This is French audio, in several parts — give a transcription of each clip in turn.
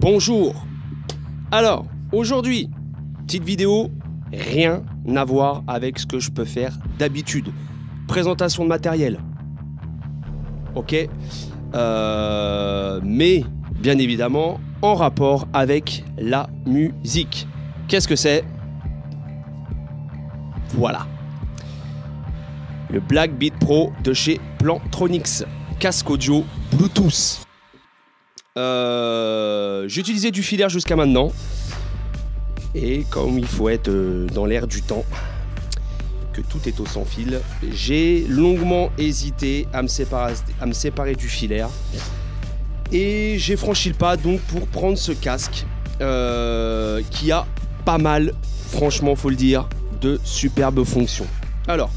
Bonjour. Alors, aujourd'hui, petite vidéo, rien à voir avec ce que je peux faire d'habitude. Présentation de matériel. Ok. Mais, bien évidemment, en rapport avec la musique. Qu'est-ce que c'est? Voilà. Le Black Beat Pro de chez Plantronics. Casque audio Bluetooth. J'utilisais du filaire jusqu'à maintenant. Et comme il faut être dans l'air du temps, que tout est au sans fil, j'ai longuement hésité à me séparer du filaire. Et j'ai franchi le pas donc pour prendre ce casque qui a pas mal, franchement faut le dire, de superbes fonctions. Alors,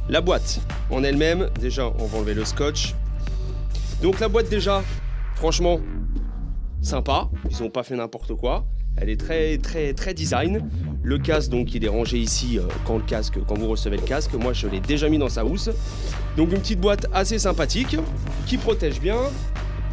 la boîte en elle-même, déjà on va enlever le scotch. Donc la boîte déjà, franchement, sympa, ils n'ont pas fait n'importe quoi. Elle est très design. Le casque donc il est rangé ici quand vous recevez le casque. Moi je l'ai déjà mis dans sa housse. Donc une petite boîte assez sympathique qui protège bien,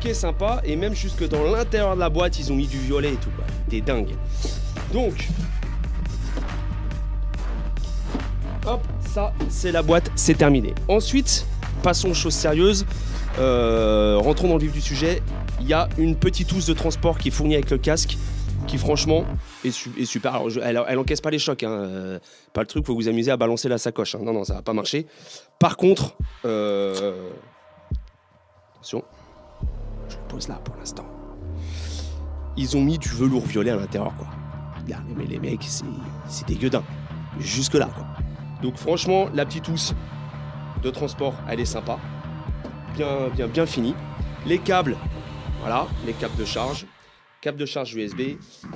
qui est sympa, et même jusque dans l'intérieur de la boîte ils ont mis du violet et tout quoi. Des dingues. Donc hop, ça c'est la boîte, c'est terminé. Ensuite, passons aux choses sérieuses. Rentrons dans le vif du sujet. Il y a une petite housse de transport qui est fournie avec le casque, qui franchement est super. Alors, elle encaisse pas les chocs, hein. Pas le truc, faut vous amuser à balancer la sacoche, hein. Non, ça va pas marcher. Par contre, attention, je le pose là pour l'instant. Ils ont mis du velours violet à l'intérieur, quoi. Là, mais les mecs, c'est dégueudin. Jusque là, quoi. Donc franchement, la petite housse de transport, elle est sympa, bien finie. Les câbles, voilà, les câbles de charge. Câble de charge USB.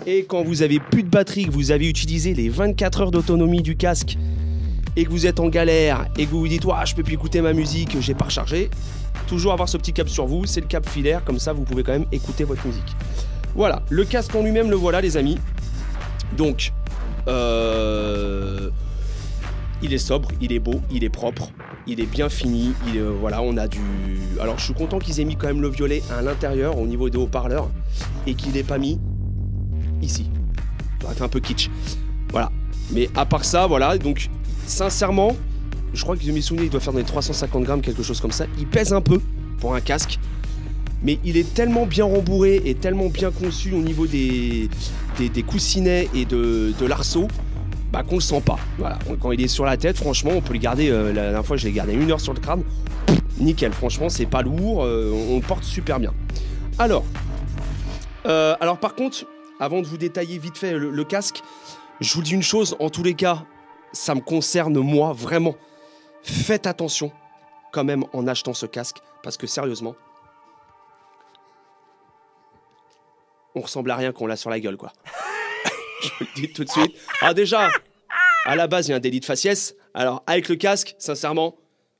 Et quand vous avez plus de batterie, que vous avez utilisé les 24 heures d'autonomie du casque et que vous êtes en galère et que vous vous dites « je peux plus écouter ma musique, j'ai pas rechargé », toujours avoir ce petit câble sur vous, c'est le câble filaire, comme ça vous pouvez quand même écouter votre musique. Voilà, le casque en lui-même, le voilà les amis. Donc, il est sobre, il est beau, il est propre, il est bien fini, voilà, on a du... Alors je suis content qu'ils aient mis quand même le violet à l'intérieur au niveau des haut-parleurs et qu'il n'ait pas mis ici. Ça aurait fait un peu kitsch. Voilà. Mais à part ça, voilà, donc sincèrement, je crois que de mes souvenirs, il doit faire dans les 350 grammes, quelque chose comme ça. Il pèse un peu pour un casque, mais il est tellement bien rembourré et tellement bien conçu au niveau des coussinets et de l'arceau, qu'on le sent pas. Voilà. Quand il est sur la tête, franchement, on peut le garder. La dernière fois, je l'ai gardé 1 heure sur le crâne. Nickel, franchement, c'est pas lourd. On le porte super bien. Alors par contre, avant de vous détailler vite fait le casque, je vous dis une chose, en tous les cas, ça me concerne moi, vraiment. Faites attention quand même en achetant ce casque, parce que sérieusement, on ressemble à rien qu'on l'a sur la gueule, quoi. Je vous le dis tout de suite. Alors déjà, à la base, il y a un délit de faciès. Alors, avec le casque, sincèrement,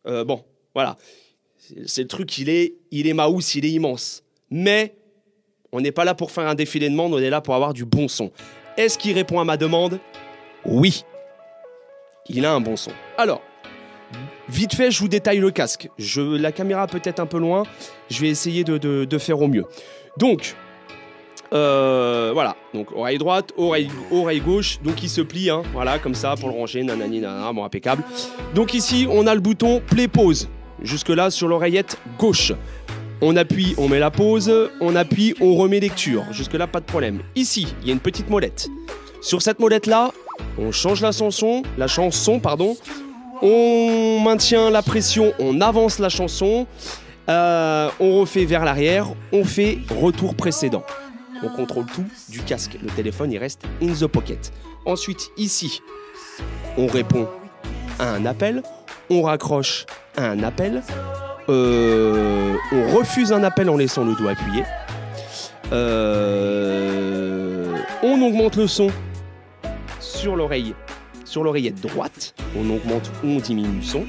bon, voilà. C'est le truc, il est ma housse, il est immense. Mais, on n'est pas là pour faire un défilé de monde, on est là pour avoir du bon son. Est-ce qu'il répond à ma demande? Oui. Il a un bon son. Alors, vite fait, je vous détaille le casque. La caméra peut-être un peu loin. Je vais essayer de faire au mieux. Donc... voilà, donc oreille droite, oreille gauche, donc il se plie, hein, voilà, comme ça, pour le ranger, nanani, nanana, bon, impeccable. Donc ici, on a le bouton play-pause, jusque-là, sur l'oreillette gauche. On appuie, on met la pause, on appuie, on remet lecture, jusque-là, pas de problème. Ici, il y a une petite molette. Sur cette molette-là, on change la chanson, on maintient la pression, on avance la chanson, on refait vers l'arrière, on fait retour précédent. On contrôle tout du casque. Le téléphone, il reste in the pocket. Ensuite, ici, on répond à un appel. On raccroche à un appel. On refuse un appel en laissant le doigt appuyé. On augmente le son sur l'oreillette droite. On augmente ou on diminue le son.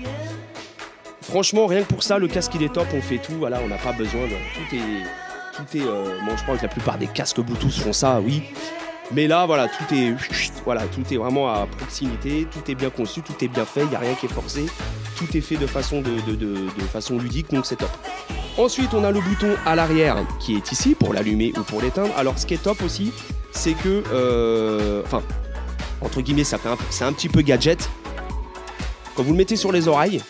Franchement, rien que pour ça, le casque, il est top. On fait tout. Voilà, on n'a pas besoin de... Tout est bon, je crois que la plupart des casques Bluetooth font ça, oui. Mais là, voilà, tout est vraiment à proximité, tout est bien conçu, tout est bien fait, il n'y a rien qui est forcé, tout est fait de façon ludique, donc c'est top. Ensuite, on a le bouton à l'arrière qui est ici pour l'allumer ou pour l'éteindre. Alors, ce qui est top aussi, c'est que, entre guillemets, c'est un petit peu gadget. Quand vous le mettez sur les oreilles,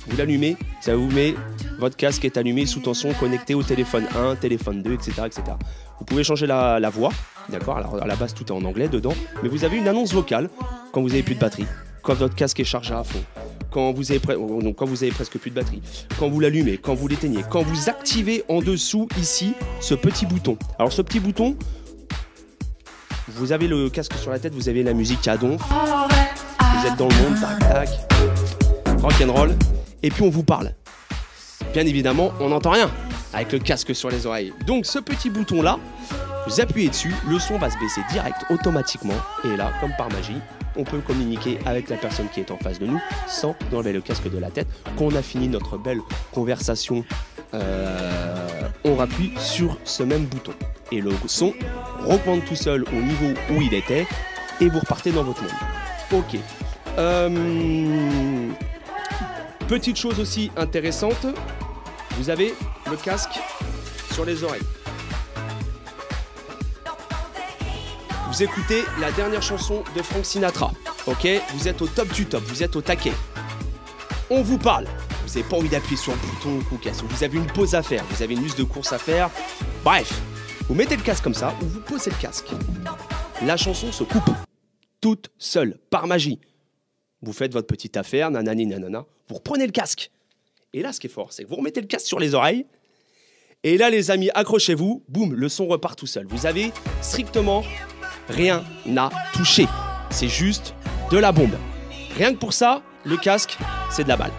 vous l'allumez, ça vous met votre casque est allumé sous tension, connecté au téléphone 1, téléphone 2, etc. etc. Vous pouvez changer la voix, d'accord? Alors à la base tout est en anglais dedans, mais vous avez une annonce vocale quand vous avez plus de batterie, quand votre casque est chargé à fond, quand vous avez presque plus de batterie, quand vous l'allumez, quand vous l'éteignez, quand vous activez en dessous ici ce petit bouton. Alors ce petit bouton, vous avez le casque sur la tête, vous avez la musique à donf, vous êtes dans le monde, tac tac, rock'n'roll, et puis on vous parle. Bien évidemment, on n'entend rien avec le casque sur les oreilles. Donc ce petit bouton là, vous appuyez dessus, le son va se baisser direct, automatiquement. Et là, comme par magie, on peut communiquer avec la personne qui est en face de nous sans enlever le casque de la tête. Quand on a fini notre belle conversation, on rappuie sur ce même bouton. Et le son reprend tout seul au niveau où il était et vous repartez dans votre monde. Ok. Petite chose aussi intéressante, vous avez le casque sur les oreilles. Vous écoutez la dernière chanson de Frank Sinatra, ok? Vous êtes au top du top, vous êtes au taquet. On vous parle, vous n'avez pas envie d'appuyer sur le bouton ou casse, vous avez une pause à faire, vous avez une liste de courses à faire. Bref, vous mettez le casque comme ça, ou vous posez le casque. La chanson se coupe, toute seule, par magie. Vous faites votre petite affaire, nanani nanana, vous reprenez le casque. Et là, ce qui est fort, c'est que vous remettez le casque sur les oreilles. Et là, les amis, accrochez-vous, boum, le son repart tout seul. Vous avez strictement rien à toucher. C'est juste de la bombe. Rien que pour ça, le casque, c'est de la balle.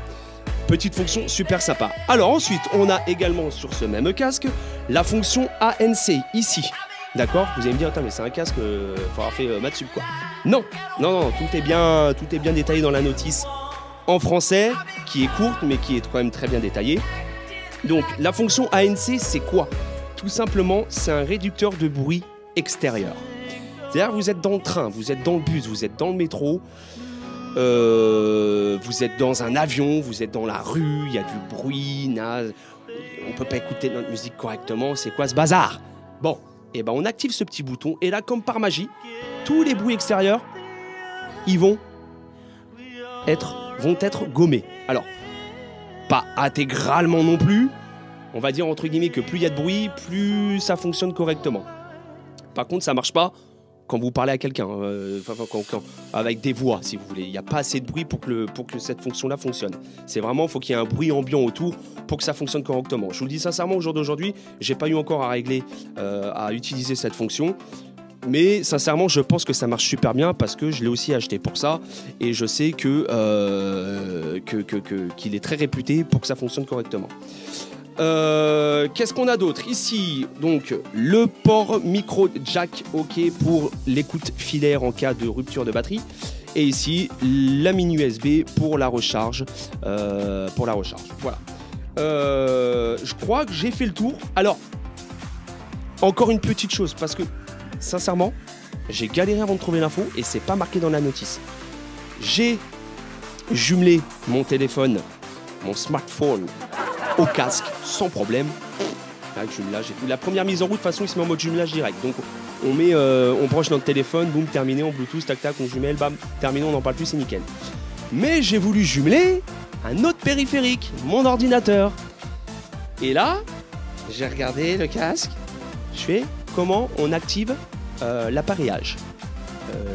Petite fonction super sympa. Alors ensuite, on a également sur ce même casque, la fonction ANC, ici. D'accord? Vous allez me dire, attends, mais c'est un casque, faut avoir fait maths sup, quoi. Non, tout est bien détaillé dans la notice en français, qui est courte, mais qui est quand même très bien détaillée. Donc, la fonction ANC, c'est quoi? Tout simplement, c'est un réducteur de bruit extérieur. C'est-à-dire, vous êtes dans le train, vous êtes dans le bus, vous êtes dans le métro, vous êtes dans un avion, vous êtes dans la rue, il y a du bruit, on peut pas écouter notre musique correctement, c'est quoi ce bazar? Bon. Et ben on active ce petit bouton et là, comme par magie, tous les bruits extérieurs, ils vont être gommés. Alors, pas intégralement non plus. On va dire entre guillemets que plus il y a de bruit, plus ça fonctionne correctement. Par contre, ça marche pas quand vous parlez à quelqu'un, avec des voix, si vous voulez. Il n'y a pas assez de bruit pour que cette fonction-là fonctionne. C'est vraiment, il faut qu'il y ait un bruit ambiant autour pour que ça fonctionne correctement. Je vous le dis sincèrement, au jour d'aujourd'hui, j'ai pas eu encore à régler, à utiliser cette fonction. Mais sincèrement, je pense que ça marche super bien parce que je l'ai aussi acheté pour ça. Et je sais qu'il est très réputé pour que ça fonctionne correctement. Qu'est-ce qu'on a d'autre ici? Donc le port micro jack, ok, pour l'écoute filaire en cas de rupture de batterie, et ici la mini USB pour la recharge, voilà. Je crois que j'ai fait le tour. Alors encore une petite chose, parce que sincèrement j'ai galéré avant de trouver l'info et c'est pas marqué dans la notice. J'ai jumelé mon téléphone, mon smartphone au casque sans problème. Avec jumelage et tout. La première mise en route, de toute façon, il se met en mode jumelage direct. Donc on branche notre téléphone, boum, terminé, en Bluetooth, tac tac, on jumelle, bam, terminé, on n'en parle plus, c'est nickel. Mais j'ai voulu jumeler un autre périphérique, mon ordinateur. Et là, j'ai regardé le casque. Je fais comment on active l'appareillage.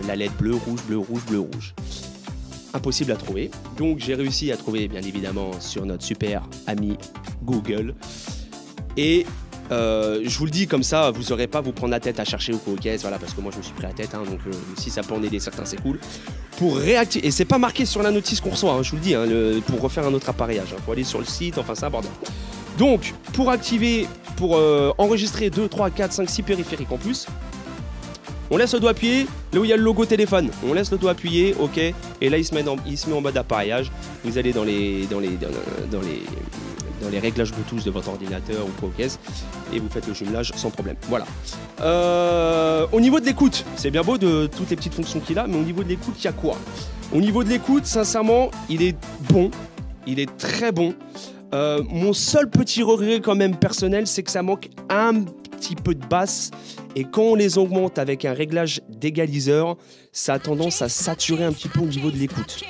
La LED bleu, rouge, bleu, rouge, bleu, rouge. Impossible à trouver. Donc j'ai réussi à trouver bien évidemment sur notre super ami Google. Et je vous le dis comme ça, vous n'aurez pas à vous prendre la tête à chercher au co-caisse, voilà, parce que moi je me suis pris la tête, hein, donc si ça peut en aider certains, c'est cool. Pour réactiver, et c'est pas marqué sur la notice qu'on reçoit, hein, je vous le dis, hein, pour refaire un autre appareillage, il faut aller sur le site, enfin c'est un bordel. Donc pour activer, pour enregistrer 2, 3, 4, 5, 6 périphériques en plus, on laisse le doigt appuyé, là où il y a le logo téléphone. On laisse le doigt appuyé, ok. Et là, il se met en mode appareillage. Vous allez dans les dans les réglages Bluetooth de votre ordinateur ou quoi aux caisses, et vous faites le jumelage sans problème. Voilà. Au niveau de l'écoute, c'est bien beau de toutes les petites fonctions qu'il a, mais au niveau de l'écoute, il y a quoi? Au niveau de l'écoute, sincèrement, il est bon. Il est très bon. Mon seul petit regret quand même personnel, c'est que ça manque un petit peu de basse. Et quand on les augmente avec un réglage d'égaliseur, ça a tendance à saturer un petit peu au niveau de l'écoute.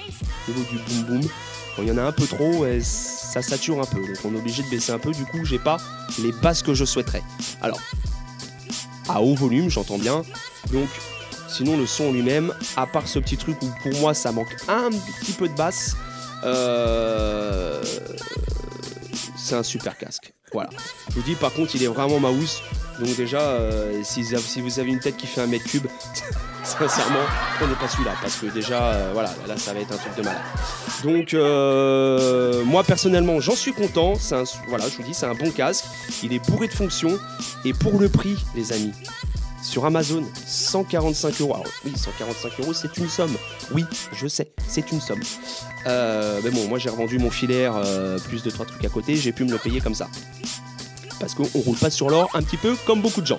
Au niveau du boom boom. Quand il y en a un peu trop, ça sature un peu. Donc on est obligé de baisser un peu. Du coup, j'ai pas les basses que je souhaiterais. Alors, à haut volume, j'entends bien. Donc, sinon, le son lui-même, à part ce petit truc où pour moi, ça manque un petit peu de basse, c'est un super casque. Voilà. Je vous dis, par contre, il est vraiment maousse. Donc déjà, si vous avez une tête qui fait 1 m3, sincèrement, prenez pas celui-là. Parce que déjà, voilà, là, ça va être un truc de malade. Donc, moi, personnellement, j'en suis content. Voilà, je vous dis, c'est un bon casque. Il est bourré de fonctions. Et pour le prix, les amis, sur Amazon, 145 €. Alors, oui, 145 €, c'est une somme. Oui, je sais, c'est une somme. Mais bon, moi, j'ai revendu mon filaire, plus de 3 trucs à côté. J'ai pu me le payer comme ça. Parce qu'on roule pas sur l'or, un petit peu comme beaucoup de gens.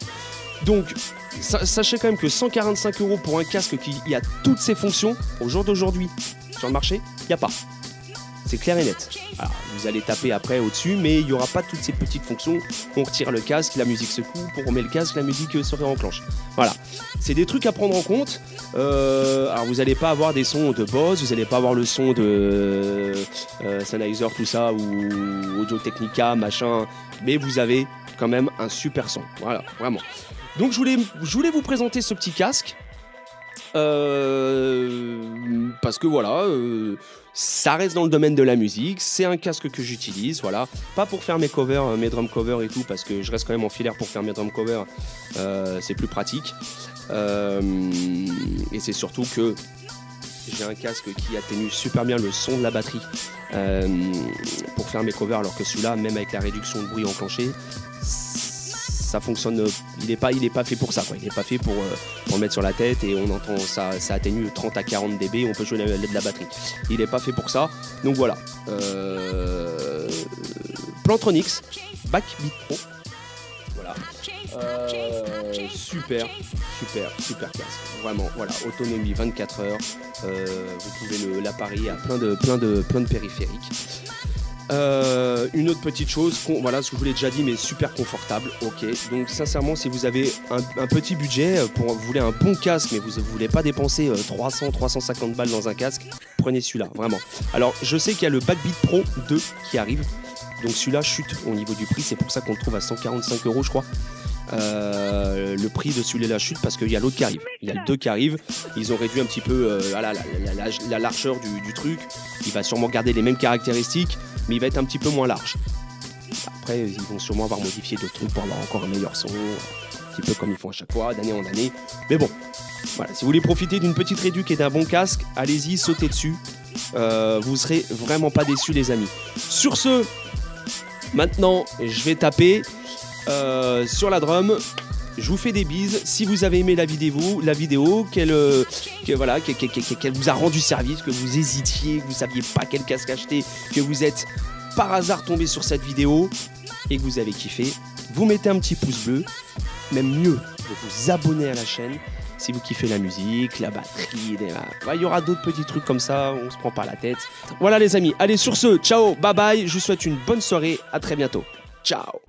Donc, sachez quand même que 145 € pour un casque qui a toutes ses fonctions, au jour d'aujourd'hui, sur le marché, il n'y a pas. C'est clair et net. Alors, vous allez taper après au-dessus, mais il n'y aura pas toutes ces petites fonctions. On retire le casque, la musique se coupe, on remet le casque, la musique se réenclenche. Voilà. C'est des trucs à prendre en compte. Alors, vous n'allez pas avoir des sons de Bose, vous n'allez pas avoir le son de Sennheiser, tout ça, ou Audio Technica, machin. Mais vous avez quand même un super son. Voilà, vraiment. Donc, je voulais vous présenter ce petit casque. Parce que voilà, ça reste dans le domaine de la musique, c'est un casque que j'utilise, voilà, pas pour faire mes covers, mes drum covers et tout, parce que je reste quand même en filaire pour faire mes drum covers, c'est plus pratique, et c'est surtout que j'ai un casque qui atténue super bien le son de la batterie pour faire mes covers, alors que celui-là, même avec la réduction de bruit enclenchée, ça fonctionne, il est pas fait pour ça, quoi. Il n'est pas fait pour le mettre sur la tête et on entend ça atténue 30 à 40 dB, on peut jouer de la batterie. Il n'est pas fait pour ça, donc voilà. Plantronics Backbeat Pro, voilà. Super casque, vraiment, voilà, autonomie 24 heures, vous pouvez l'apparier à plein de périphériques. Une autre petite chose, voilà, ce que je vous l'ai déjà dit, mais super confortable, ok. Donc sincèrement, si vous avez un petit budget, vous voulez un bon casque, mais vous ne voulez pas dépenser 300-350 balles dans un casque, prenez celui-là, vraiment. Alors, je sais qu'il y a le Backbeat Pro 2 qui arrive, donc celui-là chute au niveau du prix, c'est pour ça qu'on le trouve à 145 €, je crois. Le prix de celui-là chute parce qu'il y a l'autre qui arrive. Il y a le 2 qui arrive. Ils ont réduit un petit peu la largeur du truc. Il va sûrement garder les mêmes caractéristiques, mais il va être un petit peu moins large. Après, ils vont sûrement avoir modifié d'autres trucs pour avoir encore un meilleur son, un petit peu comme ils font à chaque fois, d'année en année. Mais bon, voilà. Si vous voulez profiter d'une petite réduc et d'un bon casque, allez-y, sautez dessus. Vous serez vraiment pas déçus, les amis. Sur ce, maintenant, je vais taper sur la drum. Je vous fais des bises. Si vous avez aimé la vidéo, qu'elle vous a rendu service, que vous hésitiez, que vous saviez pas quel casque acheter, que vous êtes par hasard tombé sur cette vidéo et que vous avez kiffé, vous mettez un petit pouce bleu. Même mieux, vous vous abonnez à la chaîne. Si vous kiffez la musique, la batterie, il y aura d'autres petits trucs comme ça, on se prend pas la tête. Voilà les amis, allez sur ce, ciao, bye bye, je vous souhaite une bonne soirée, à très bientôt. Ciao.